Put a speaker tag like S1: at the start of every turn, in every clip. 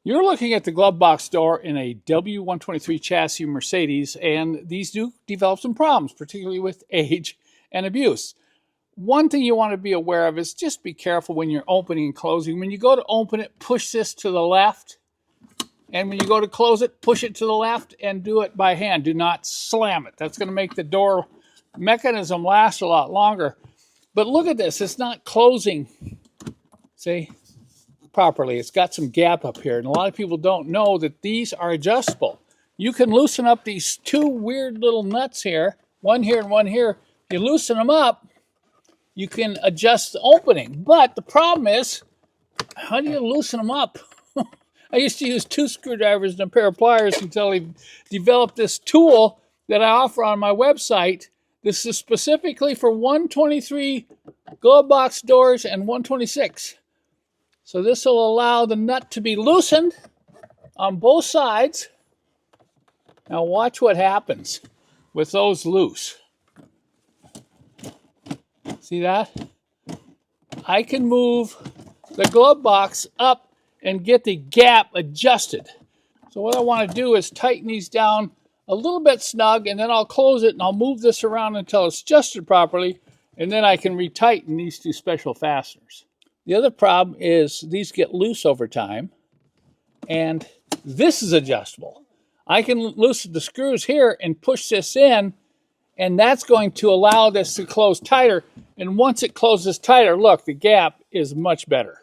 S1: You're looking at the glove box door in a W123 chassis Mercedes, and these do develop some problems, particularly with age and abuse. One thing you want to be aware of is just be careful when you're opening and closing. When you go to open it, push this to the left. And when you go to close it, push it to the left and do it by hand. Do not slam it. That's going to make the door mechanism last a lot longer. But look at this. It's not closing, see, properly. It's got some gap up here. And a lot of people don't know that these are adjustable. You can loosen up these two weird little nuts here. One here and one here. If you loosen them up, you can adjust the opening. But the problem is, how do you loosen them up? I used to use 2 screwdrivers and a pair of pliers until I developed this tool that I offer on my website. This is specifically for 123 glove box doors and 126. So this will allow the nut to be loosened on both sides. Now watch what happens with those loose. See that? I can move the glove box up and get the gap adjusted. So what I want to do is tighten these down a little bit snug, and then I'll close it and I'll move this around until it's adjusted properly, and then I can retighten these two special fasteners. The other problem is these get loose over time, and this is adjustable. I can loosen the screws here and push this in, and that's going to allow this to close tighter. And once it closes tighter, look, the gap is much better.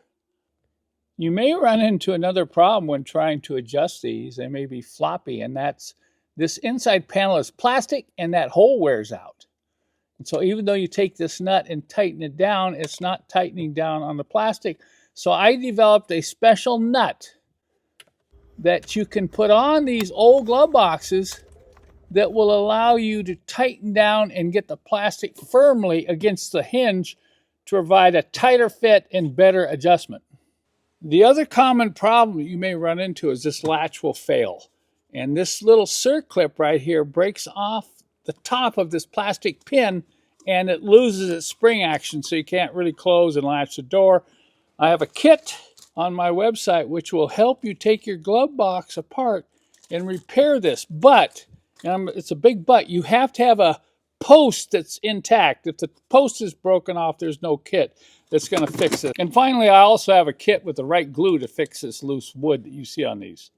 S1: You may run into another problem when trying to adjust these. They may be floppy, and that's this inside panel is plastic and that hole wears out. And so even though you take this nut and tighten it down, it's not tightening down on the plastic. So I developed a special nut that you can put on these old glove boxes that will allow you to tighten down and get the plastic firmly against the hinge to provide a tighter fit and better adjustment. The other common problem you may run into is this latch will fail. And this little circlip right here breaks off the top of this plastic pin, and it loses its spring action, so you can't really close and latch the door. I have a kit on my website which will help you take your glove box apart and repair this. But, and it's a big but, you have to have a post that's intact. If the post is broken off, there's no kit that's going to fix it. And finally, I also have a kit with the right glue to fix this loose wood that you see on these.